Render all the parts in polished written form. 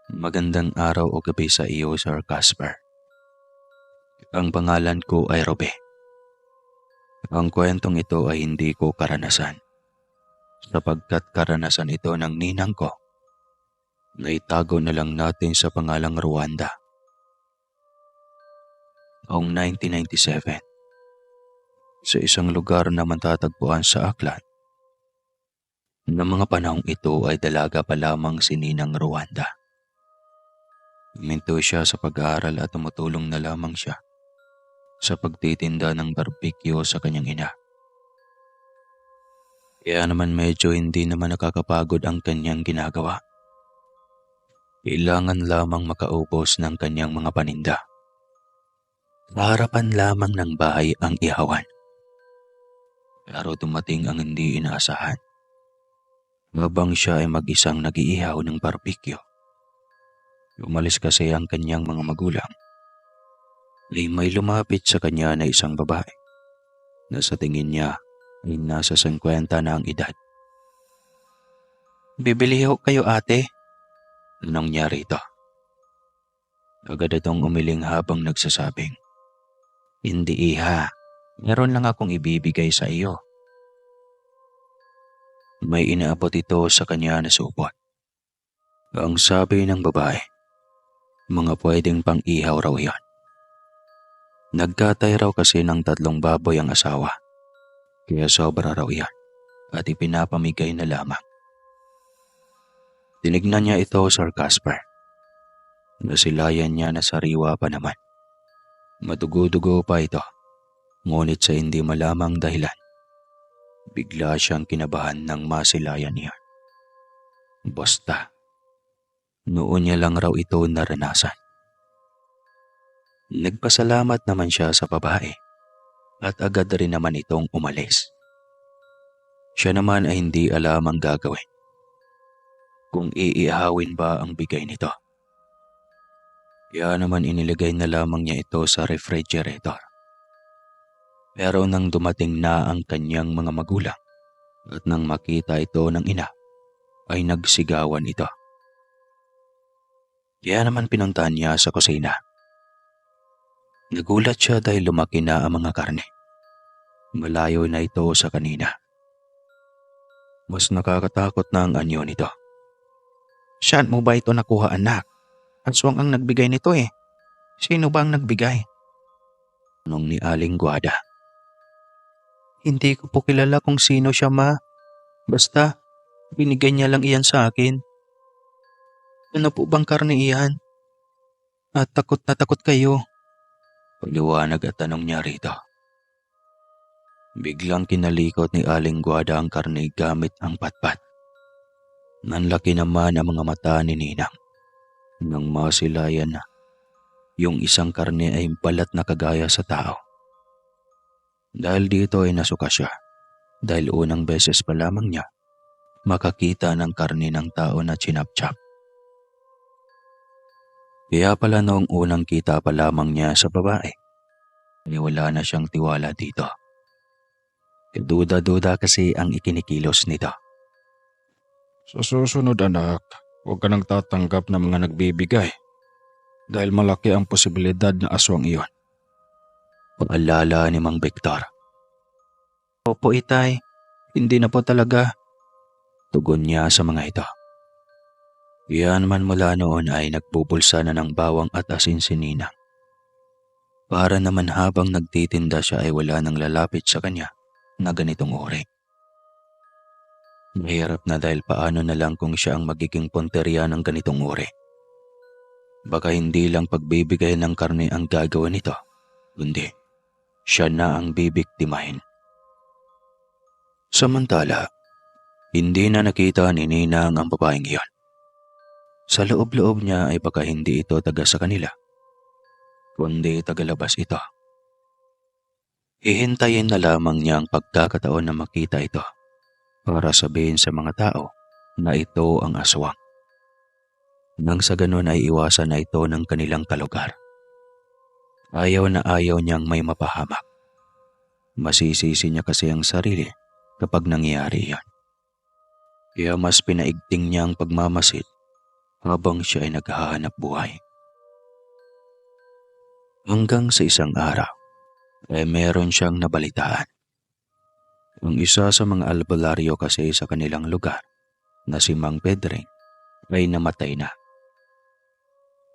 Magandang araw o gabi sa iyo, Sir Casper. Ang pangalan ko ay Robe. Ang kwentong ito ay hindi ko karanasan, sapagkat karanasan ito ng ninang ko na itago na lang natin sa pangalang Rwanda. Noong 1997, sa isang lugar na matatagpuan sa Aklan, na mga panahong ito ay dalaga pa lamang si Ninang Rwanda. Huminto siya sa pag-aaral at tumutulong na lamang siya sa pagtitinda ng barbecue sa kanyang ina. Kaya naman medyo hindi naman nakakapagod ang kanyang ginagawa. Kailangan lamang makaubos ng kanyang mga paninda. Sa harapan lamang ng bahay ang ihawan. Pero dumating ang hindi inaasahan. Habang siya ay mag-isang nag-iihaw ng barbecue, umalis kasi ang kanyang mga magulang. May lumapit sa kanya na isang babae na sa tingin niya ay nasa 50 na ang edad. "Bibili ho kayo, ate?" Anong niya rito? Agad itong umiling habang nagsasabing, "Hindi, iha. Meron lang akong ibibigay sa iyo." May inaabot ito sa kanya na supot. Ang sabi ng babae, mga pwedeng pang-ihaw raw yan. Nagkatay raw kasi ng 3 baboy ang asawa, kaya sobra raw yan at ipinapamigay na lamang. Tinignan niya ito, Sir Casper. Nasilayan niya na sariwa pa naman. Madugo-dugo pa ito, ngunit sa hindi malamang dahilan, bigla siyang kinabahan ng masilayan niya. Basta, noon niya lang raw ito naranasan. Nagpasalamat naman siya sa babae at agad rin naman itong umalis. Siya naman ay hindi alam ang gagawin. Kung iihawin ba ang bigay nito. Kaya naman inilagay na lamang niya ito sa refrigerator. Pero nang dumating na ang kanyang mga magulang at nang makita ito ng ina, ay nagsigawan ito. Kaya naman pinuntahan niya sa kusina. Nagulat siya dahil lumaki na ang mga karne. Malayo na ito sa kanina. Mas nakakatakot na ang anyo nito. "Saan mo ba ito nakuha, anak? Aswang ang nagbigay nito eh. Sino ba ang nagbigay?" Tanong ni Aling Guada. "Hindi ko po kilala kung sino siya, ma. Basta, binigay niya lang iyan sa akin." "Ano po bang karne iyan? At takot na takot kayo." Paliwanag at tanong niya rito. Biglang kinalikot ni Aling Guada ang karne gamit ang patpat. Nanlaki naman ang mga mata ni Ninang. Nang masilayan na, yung isang karne ay balat na kagaya sa tao. Dahil dito ay nasuka siya, dahil unang beses pa lamang niya makakita ng karne ng tao na chinap-chap. Kaya pala noong unang kita pa lamang niya sa babae, ay wala na siyang tiwala dito. Duda-duda kasi ang ikinikilos nito. Sa susunod anak, huwag ka nang tatanggap ng mga nagbibigay dahil malaki ang posibilidad na aswang iyon. Paalala ni Mang Victor. "Opo, itay. Hindi na po talaga." Tugon niya sa mga ito. Yan man mula noon ay nagbubulsa na ng bawang at asin si Ninang. Para naman habang nagtitinda siya ay wala nang lalapit sa kanya na ganitong uri. Mahirap na dahil paano na lang kung siya ang magiging punteriya ng ganitong uri. Baka hindi lang pagbibigay ng karne ang gagawin nito, kundi siya na ang bibiktimahin. Samantala, hindi na nakita ni Ninang ang babaeng iyon. Sa loob-loob niya ay baka hindi ito taga sa kanila, kundi tagalabas ito. Hihintayin na lamang niya ang pagkakataon na makita ito para sabihin sa mga tao na ito ang aswang. Nang sa ganun ay iwasan na ito ng kanilang kalugar. Ayaw na ayaw niyang may mapahamak. Masisisi niya kasi ang sarili kapag nangyari yan. Kaya mas pinaigting niya ang pagmamasid habang siya ay naghahanap buhay. Hanggang sa isang araw, meron siyang nabalitaan. Ang isa sa mga albularyo kasi sa kanilang lugar na si Mang Pedring ay namatay na.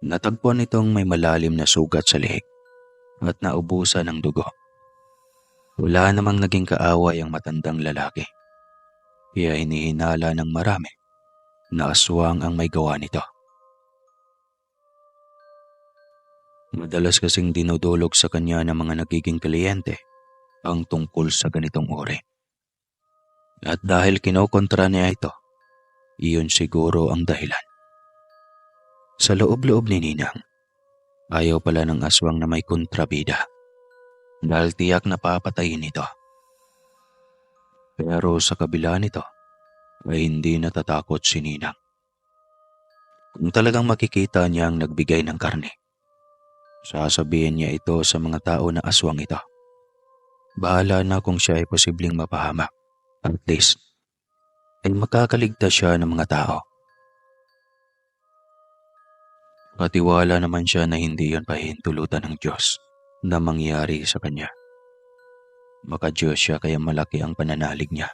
Natagpuan itong may malalim na sugat sa leeg at naubusan ng dugo. Wala namang naging kaaway ang matandang lalaki, kaya hinihinala ng marami na aswang ang may gawa nito. Madalas kasing dinudulog sa kanya ng mga nagiging kliyente ang tungkol sa ganitong uri. At dahil kinokontra niya ito, iyon siguro ang dahilan. Sa loob-loob ni Ninang, ayaw pala ng aswang na may kontrabida dahil tiyak na papatayin ito. Pero sa kabila nito ay hindi natatakot si Ninang. Kung talagang makikita niya ang nagbigay ng karne, sasabihin niya ito sa mga tao na aswang ito. Bahala na kung siya ay posibleng mapahamak. At least, ay makakaligtas siya ng mga tao. Katiwala naman siya na hindi yon pahintulutan ng Diyos na mangyari sa kanya. Maka-Diyos siya kaya malaki ang pananalig niya.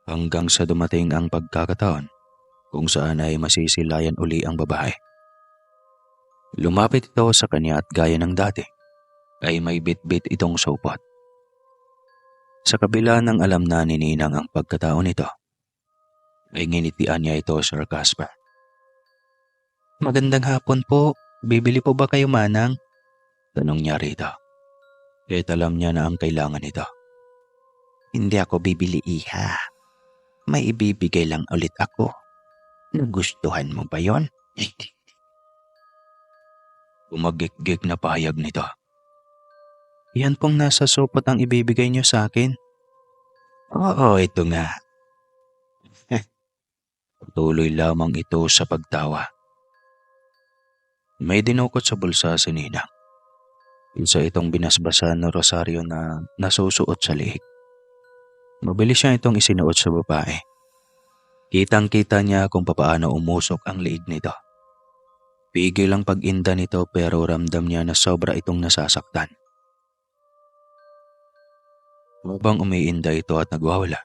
Hanggang sa dumating ang pagkakataon kung saan ay masisilayan uli ang babae. Lumapit ito sa kanya at gaya ng dati ay may bit-bit itong supot. Sa kabila ng alam na ni Ninang ang pagkatao nito, ay nginitian niya ito, Sir Casper. Magandang hapon po. Bibili po ba kayo, Manang? Tanong niya rito. Kahit alam niya na ang kailangan nito. Hindi ako bibili, iha. May ibibigay lang ulit ako. Nagustuhan mo ba yon? Umagik-gik na pahayag nito. Yan pong nasa supot ang ibibigay niyo sa akin. Oo, ito nga. Patuloy lamang ito sa pagtawa. May dinukot sa bulsa si Ninang. Isa itong binasbasan na rosaryo na nasusuot sa liig. Mabilis siya itong isinuot sa babae. Kitang-kita niya kung papaano umusok ang liig nito. Pigil ang pag-inda nito pero ramdam niya na sobra itong nasasaktan. Habang umiinda ito at nagwawala,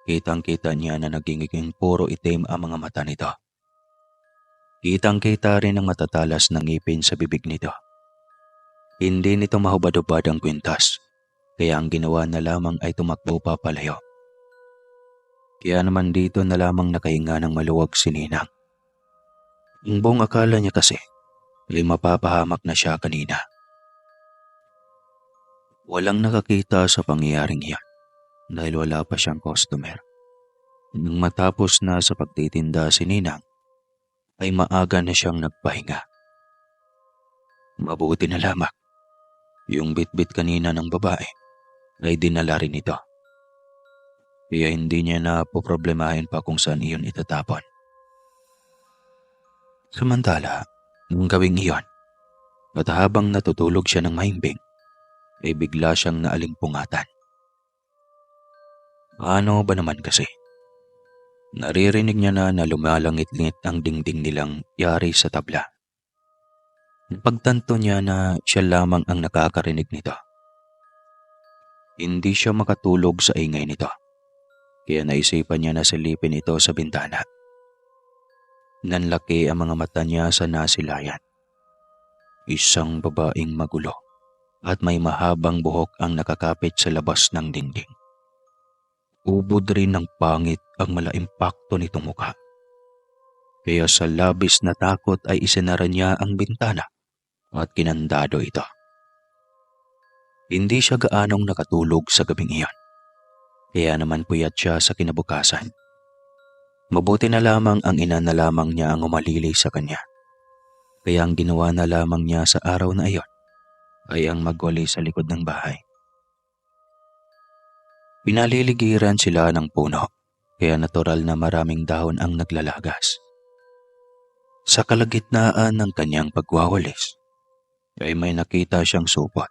kitang-kita niya na nagiging puro itim ang mga mata nito. Kitang-kita rin ang matatalas ng ngipin sa bibig nito. Hindi nito mahubad-ubad ang kwintas, kaya ang ginawa na lamang ay tumakbo pa palayo. Kaya naman dito na lamang nakahinga ng maluwag si Ninang. Ang buong akala niya kasi ay mapapahamak na siya kanina. Walang nakakita sa pangyayaring iyan dahil wala pa siyang customer. Nang matapos na sa pagtitinda si Ninang, ay maaga na siyang nagpahinga. Mabuti na lamang, yung bitbit kanina ng babae ay dinala rin ito. Kaya hindi niya na poproblemahin pa kung saan iyon itatapon. Samantala, nung gawing iyon, at habang natutulog siya ng mahimbing, ay bigla siyang naalimpungatan. Ano ba naman kasi? Naririnig niya na lumalangit-ngit ang dingding nilang yari sa tabla. Pagtanto niya na siya lamang ang nakakarinig nito. Hindi siya makatulog sa ingay nito, kaya naisipan niya na silipin ito sa bintana. Nanlaki ang mga mata niya sa nasilayan. Isang babaeng magulo at may mahabang buhok ang nakakapit sa labas ng dingding. Ubod rin ng pangit ang malaimpakto nitong mukha. Kaya sa labis na takot ay isinara niya ang bintana at kinandado ito. Hindi siya gaanong nakatulog sa gabing iyon. Kaya naman puyat siya sa kinabukasan. Mabuti na lamang ang ina na lamang niya ang umalili sa kanya. Kaya ang ginawa na lamang niya sa araw na iyon ay ang magwali sa likod ng bahay. Pinaliligiran sila ng puno, kaya natural na maraming dahon ang naglalagas. Sa kalagitnaan ng kanyang pagwawalis, ay may nakita siyang supot.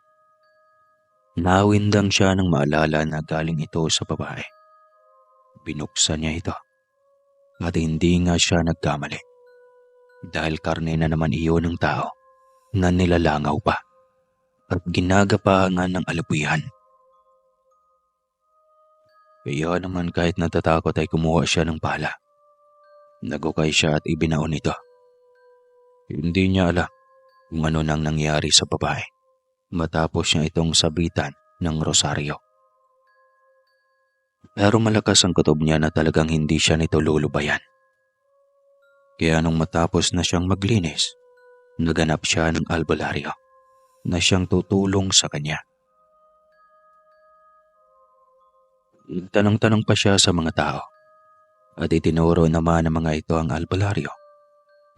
Nawindang siya ng maalala na galing ito sa babae. Binuksan niya ito. At hindi nga siya nagkamali. Dahil karne na naman iyon ng tao na nilalangaw pa at ginagapahangan ng alabuyan. Kaya naman kahit natatakot ay kumuha siya ng pala. Nagukay siya at ibinaon ito. Hindi niya alam kung ano nang nangyari sa babae matapos niya itong sabitan ng rosaryo. Pero malakas ang kutob niya na talagang hindi siya nito lulubayan. Kaya nung matapos na siyang maglinis, naganap siya ng albularyo na siyang tutulong sa kanya. Tanong-tanong pa siya sa mga tao at itinuro naman ng mga ito ang albularyo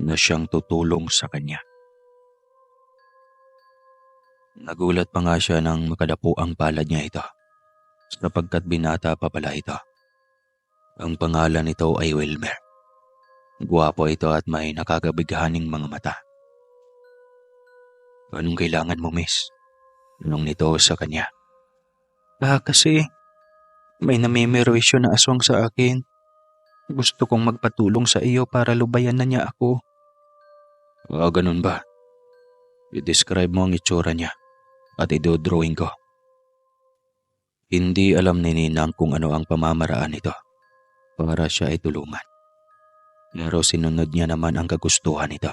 na siyang tutulong sa kanya. Nagulat pa nga siya nang makadapo ang palad niya ito sapagkat binata pa pala ito. Ang pangalan nito ay Wilmer. Guwapo ito at may nakakabighaning mga mata. Anong kailangan mo, miss? Tanong nito sa kanya. Kasi may namimerwisyo na aswang sa akin. Gusto kong magpatulong sa iyo para lubayan na niya ako. Ganun ba? I-describe mo ang itsura niya at i-drawing ko. Hindi alam ni Ninang kung ano ang pamamaraan nito para siya ay tulungan. Pero sinunod niya naman ang kagustuhan nito.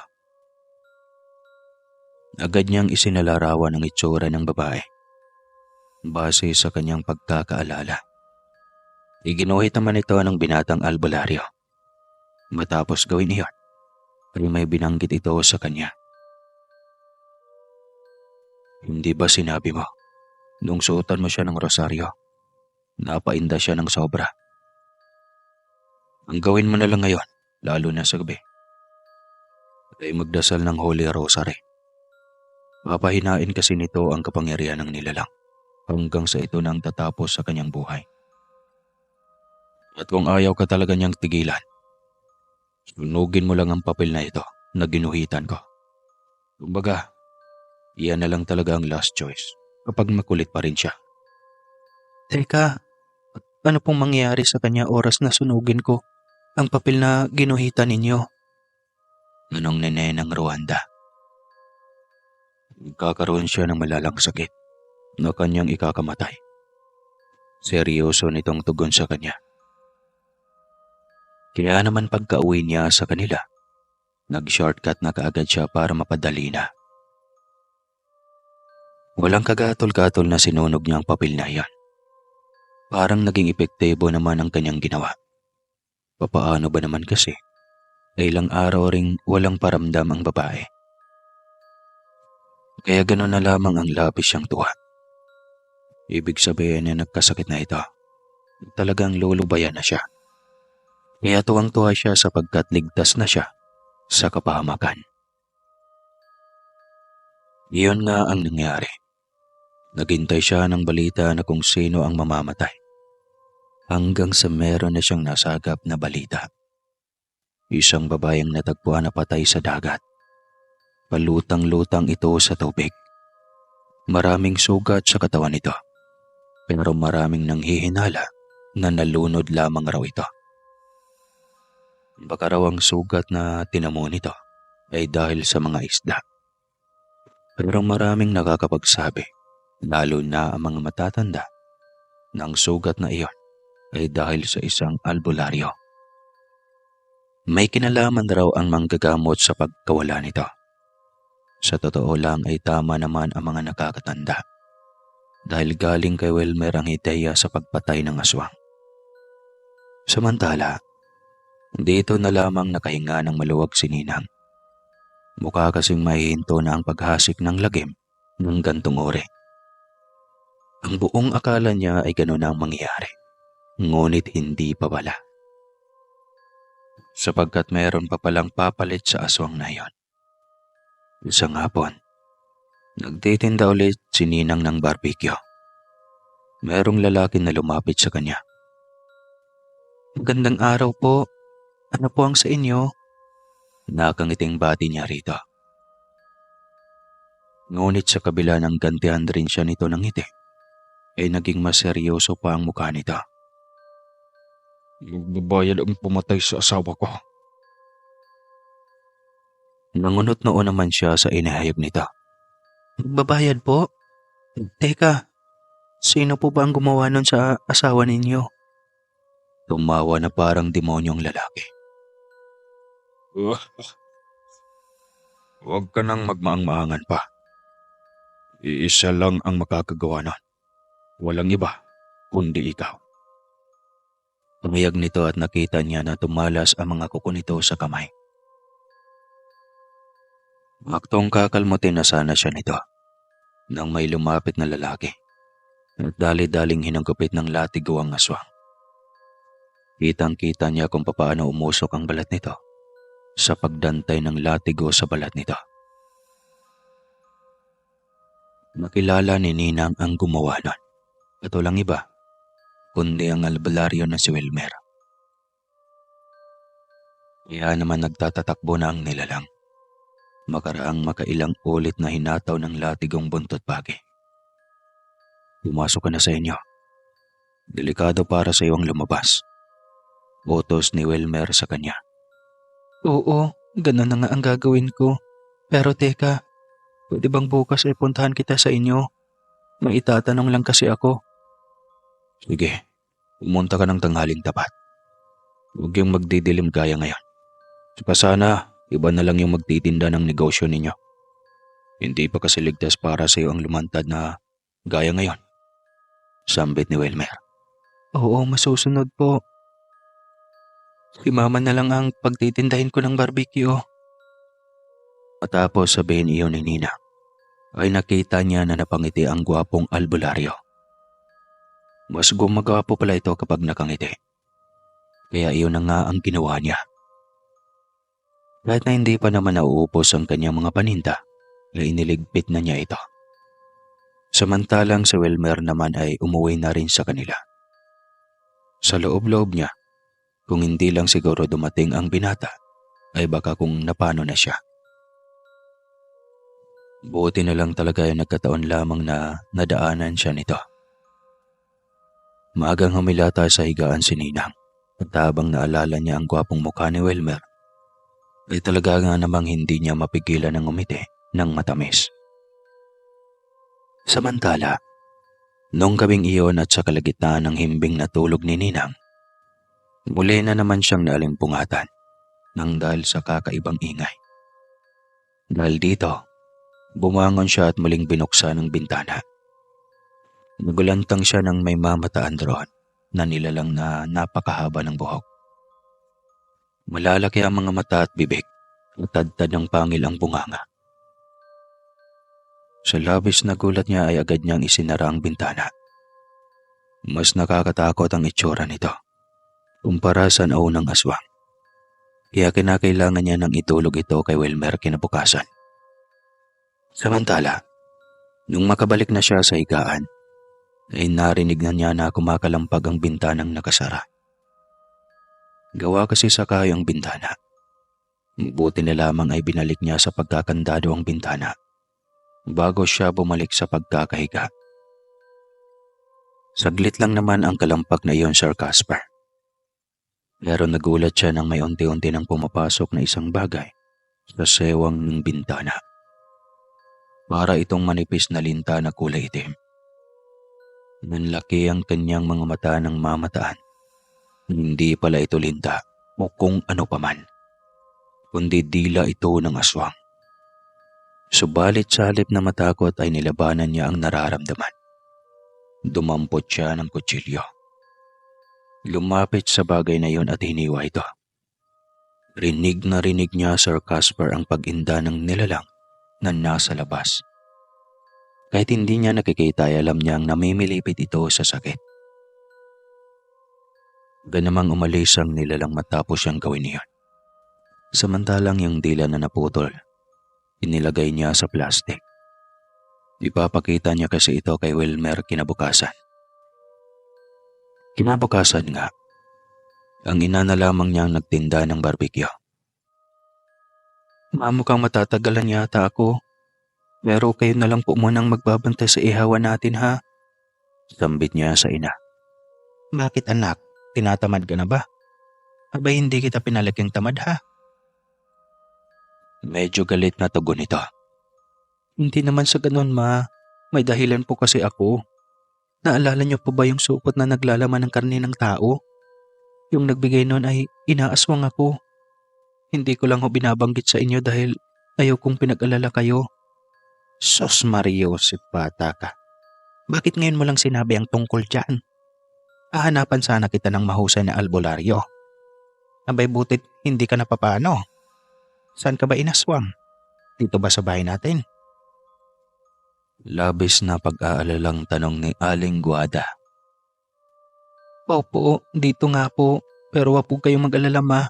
Agad niyang isinalarawan ang itsura ng babae base sa kanyang pagkakaalala. Iginuhit naman ito ng binatang albularyo. Matapos gawin iyon, ay may binanggit ito sa kanya. Hindi ba sinabi mo, nung suotan mo siya ng rosaryo, napainda siya ng sobra? Ang gawin mo na lang ngayon, lalo na sa gabi, ay magdasal ng Holy Rosary. Papahinain kasi nito ang kapangyarihan ng nilalang hanggang sa ito nang tatapos sa kanyang buhay. At kung ayaw ka talaga niyang tigilan, sunugin mo lang ang papel na ito na ginuhitan ko. Kumbaga, iyan na lang talaga ang last choice kapag makulit pa rin siya. Teka, ano pong mangyayari sa kanya oras na sunugin ko ang papel na ginuhitan ninyo? Anong nene ng Rwanda? Kakaroon siya ng malalang sakit na kanyang ikakamatay. Seryoso nitong tugon sa kanya. Kaya naman pagka-uwi niya sa kanila, nag-shortcut na kaagad siya para mapadali na. Walang kagatol-gatol na sinunog niya ang papel na iyan. Parang naging epektibo naman ang kanyang ginawa. Papaano ba naman kasi? Ilang araw ring walang paramdam ang babae. Kaya gano'n na lamang ang labis siyang tuwa. Ibig sabihin na nagkasakit na ito. Talagang lulubayan na siya. Kaya tuwang-tuwa siya sapagkat ligtas na siya sa kapahamakan. Iyon nga ang nangyari. Naghintay siya ng balita na kung sino ang mamamatay. Hanggang sa meron na siyang nasagap na balita. Isang babaeng natagpuan na patay sa dagat. Palutang-lutang ito sa tubig. Maraming sugat sa katawan nito. Pero maraming nanghihinala na nalunod lamang raw ito. Baka raw ang sugat na tinamo nito ay dahil sa mga isda. Pero maraming nakakapagsabi, lalo na ang mga matatanda, na ang sugat na iyon ay dahil sa isang albularyo. May kinalaman raw ang manggagamot sa pagkawala nito. Sa totoo lang ay tama naman ang mga nakakatanda. Dahil galing kay Wilmer ang ideya sa pagpatay ng aswang. Samantala, dito na lamang nakahinga ng maluwag si Ninang. Mukha kasing mahihinto na ang paghasik ng lagim ng gantong uri. Ang buong akala niya ay gano'n ang mangyayari. Ngunit hindi pa pala. Sapagkat mayroon pa palang papalit sa aswang na iyon. Isang hapon, nagtitinda ulit si Ninang ng barbecue. Merong lalaki na lumapit sa kanya. Magandang araw po. Ano po ang sa inyo? Nakangiting bati niya rito. Ngunit sa kabila ng gantihan rin siya nito ng ngiti, ay naging mas seryoso pa ang mukha nito. Magbabayad ang pumatay sa asawa ko. Nangunot noon naman siya sa inihayag nito. Magbabayad po? Teka, sino po ba ang gumawa nun sa asawa ninyo? Tumawa na parang demonyong lalaki. Uh, Huwag ka nang magmaang-maangan pa. Iisa lang ang makakagawa nun. Walang iba, kundi ikaw. Tumiyag nito at nakita niya na tumalas ang mga kuko nito sa kamay. Aktong kakalmutin na sana siya nito nang may lumapit na lalaki at dali-daling hinagupit ng latigo ang aswang. Kitang-kita niya kung papaano umusok ang balat nito sa pagdantay ng latigo sa balat nito. Nakilala ni Ninang ang gumawa nun at walang iba kundi ang albularyo na si Wilmer. Kaya naman nagtatatakbo na ang nilalang. Makaraang makailang ulit na hinataw ng latigong buntot pagi. Pumasok ka na sa inyo. Delikado para sa iyo ang lumabas. Utos ni Wilmer sa kanya. Oo, ganun na nga ang gagawin ko. Pero teka, pwede bang bukas ay puntahan kita sa inyo? May itatanong lang kasi ako. Sige, pumunta ka ng tanghaling tapat. Huwag yung magdidilim gaya ngayon. Saka sana, iba na lang yung magtitinda ng negosyo ninyo. Hindi pa kasi ligtas para sa iyo ang lumantad na gaya ngayon. Sambit ni Wilmer. Oo, masusunod po. Si mama na lang ang pagtitindahin ko ng barbecue. Matapos sabihin iyon ni Nina, ay nakita niya na napangiti ang gwapong albularyo. Mas gumagwapo pala ito kapag nakangiti. Kaya iyon na nga ang ginawa niya. Kahit na hindi pa naman nauupos ang kanyang mga paninda, ay iniligpit na niya ito. Samantalang si Wilmer naman ay umuwi na rin sa kanila. Sa loob-loob niya, kung hindi lang siguro dumating ang binata, ay baka kung napano na siya. Buti na lang talaga ay nagkataon lamang na nadaanan siya nito. Maagang humilata sa higaan si Ninang at habang naalala niya ang gwapong mukha ni Wilmer, ay talaga nga namang hindi niya mapigilan ng umiti ng matamis. Samantala, noong gabing iyon at sa kalagitnaan ng himbing na tulog ni Ninang, muli na naman siyang naalimpungatan nang dahil sa kakaibang ingay. Dahil dito, bumangon siya at muling binuksan ang bintana. Nagulantang siya ng may mamataan roon na nilalang na napakahaba ng buhok. Malalaki ang mga mata at bibig at tadtad ng pangil ang bunganga. Sa labis na gulat niya ay agad niyang isinara ang bintana. Mas nakakatakot ang itsura nito kumpara sa naunang aswang. Kaya kinakailangan niya nang itulog ito kay Wilmer kinabukasan. Samantala, nung makabalik na siya sa higaan, ay narinig na niya na kumakalampag ang bintanang nakasara. Gawa kasi sa kahoy ang bintana. Buti na lamang ay binalik niya sa pagkakandado ang bintana bago siya bumalik sa pagkakahiga. Saglit lang naman ang kalampak na iyon, Sir Casper. Pero nagulat siya nang may unti-unti nang pumapasok na isang bagay sa sewang ng bintana. Para itong manipis na linta na kulay itim. Nanlaki ang kanyang mga mata ng mamataan. Hindi pala ito linta o kung ano paman, kundi dila ito ng aswang. Subalit sa halip na matakot ay nilabanan niya ang nararamdaman. Dumampot siya ng kutsilyo. Lumapit sa bagay na iyon at hiniwa ito. Rinig na rinig niya, Sir Casper, ang pag-inda ng nilalang na nasa labas. Kahit hindi niya nakikita ay alam niyang namimilipit ito sa sakit. Ganamang umalis ang nilalang matapos siyang gawin niyon. Samantalang yung dila na naputol, inilagay niya sa plastic. Ipapakita niya kasi ito kay Wilmer kinabukasan. Kinabukasan nga, ang ina na lamang niyang nagtinda ng barbecue. Mukhang matatagalan yata ako. Pero kayo na lang po munang magbabantay sa ihawan natin, ha? Sambit niya sa ina. Bakit, anak? tinatamad ka na ba? Abay hindi kita pinalaking tamad ha. Medyo galit na tugon nito. Hindi naman sa ganun ma. May dahilan po kasi ako. Naalala niyo po ba yung supot na naglalaman ng karne ng tao? Yung nagbigay nun ay inaaswang ako. Hindi ko lang ho binabanggit sa inyo dahil ayaw kong pinag-alala kayo. Sos Mario, si bata ka. Bakit ngayon mo lang sinabi ang tungkol dyan? Hahanapan sana kita ng mahusay na albularyo. Abay butit hindi ka napapano. Saan ka ba inaswang? Dito ba sa bahay natin? Labis na pag-aalalang tanong ni Aling Guada. Opo, dito nga po. Pero wag po kayong mag-alala ma.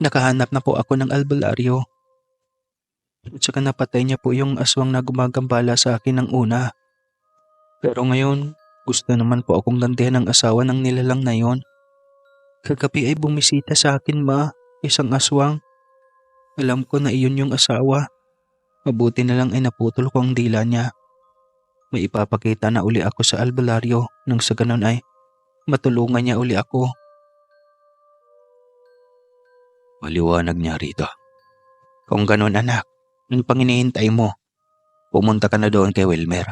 Nakahanap na po ako ng albularyo. At saka napatay niya po yung aswang na gumagambala sa akin ng una. Pero ngayon, gusto naman po akong gantihan ng asawa ng nilalang na yon. Kagabi ay bumisita sa akin ma, isang aswang. Alam ko na iyon yung asawa. Mabuti na lang ay naputol ko ang dila niya. May ipapakita na uli ako sa albularyo nang sa ganun ay matulungan niya uli ako. Maliwanag niya rito. Kung ganun anak, ano pang hinihintay mo? Pumunta ka na doon kay Wilmer.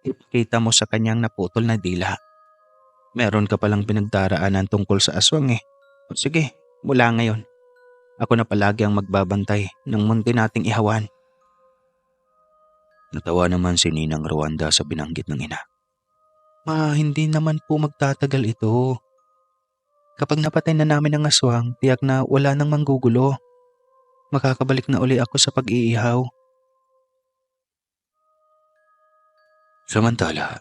Ipakita mo sa kanyang naputol na dila. Meron ka palang pinagdaraanan tungkol sa aswang eh. O sige, mula ngayon. Ako na palagi ang magbabantay ng munti nating ihawan. Natawa naman si Ninang Rwanda sa binanggit ng ina. Ma, hindi naman po magtatagal ito. Kapag napatay na namin ang aswang, tiyak na wala nang manggugulo. Makakabalik na uli ako sa pag-iihaw. Samantala,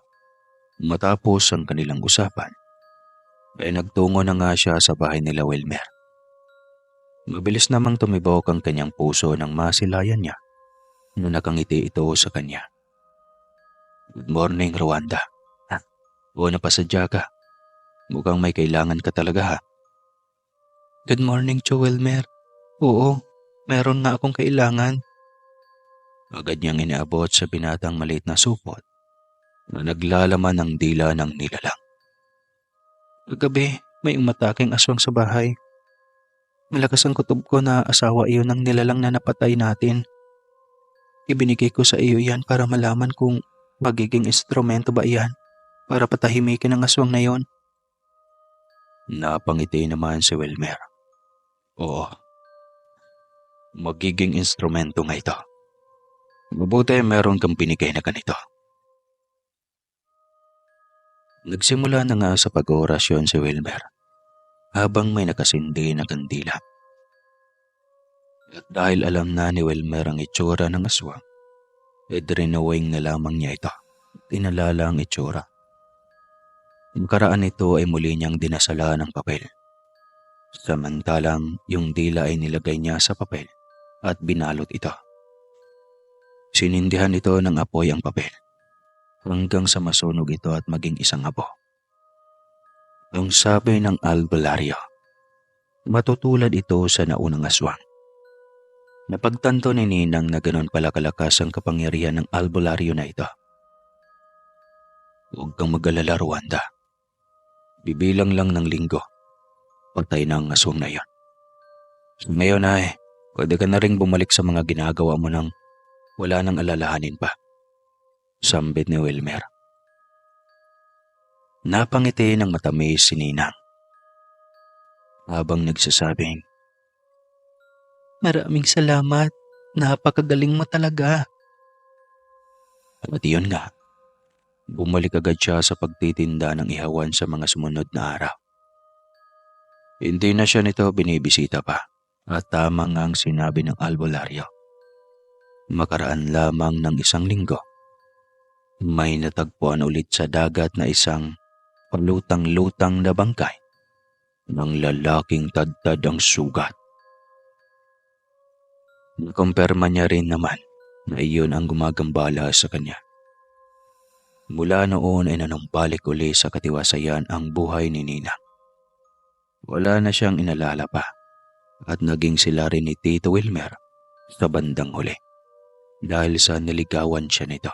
matapos ang kanilang usapan, ay nagtungo na nga siya sa bahay nila Wilmer. Mabilis namang tumibok ang kanyang puso nang masilayan niya nung nakangiti ito sa kanya. Good morning, Rwanda. Oo, napasadya ka. Mukhang may kailangan ka talaga ha. Good morning, Wilmer. Oo, meron nga akong kailangan. Agad niyang inaabot sa binatang maliit na supot na naglalaman ng dila ng nilalang. Kagabi, may umataking aswang sa bahay. Malakas ang kutob ko na asawa iyon ng nilalang na napatay natin. Ibinigay ko sa iyo yan para malaman kung magiging instrumento ba iyan para patahimikin ang aswang na yon. Napangiti naman si Wilmer. Oo, magiging instrumento nga ito. Mabuti meron kang binigay na ganito. Nagsimula na nga sa pag-orasyon si Wilmer habang may nakasindi na kandila. At dahil alam na ni Wilmer ang itsura ng aswang, drinawing na lamang niya ito. Inalala ang itsura. Magkaraan ito ay muli niyang dinasala ng papel. Samantalang yung dila ay nilagay niya sa papel at binalot ito. Sinindihan ito ng apoy ang papel hanggang sa masunog ito at maging isang abo. Ang sabi ng albularyo, matutulad ito sa naunang aswang. Napagtanto ni Ninang na ganoon pala kalakas ang kapangyarihan ng albularyo na ito. Huwag kang mag-alala, Rwanda. Bibilang lang ng linggo, patay na ang aswang na iyon. Ngayon ay, pwede ka na ring bumalik sa mga ginagawa mo nang wala nang alalahanin pa. Sambit ni Wilmer. Napangiti ng matamis si Ninang habang nagsasabing, maraming salamat. Napakagaling mo talaga. At iyon nga, bumalik agad siya sa pagtitinda ng ihawan sa mga sumunod na araw. Hindi na siya nito binibisita pa at tama nga ang sinabi ng albularyo. Makaraan lamang ng isang linggo, may natagpuan ulit sa dagat na isang palutang-lutang na bangkay ng lalaking tadtad ang sugat. Nakumpirma niya rin naman na iyon ang gumagambala sa kanya. Mula noon ay nanumbalik uli sa katiwasayan ang buhay ni Ninang. Wala na siyang inalala pa at naging sila rin ni Tito Wilmer sa bandang huli dahil sa niligawan siya nito.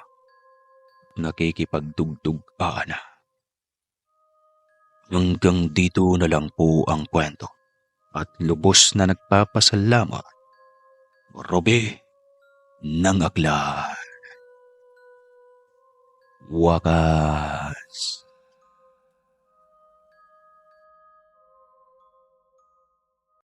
Nakikipagdugtug-aan na. Hanggang dito na lang po ang kwento at lubos na nagpapasalamat, Robe ng Aklan. Wakas.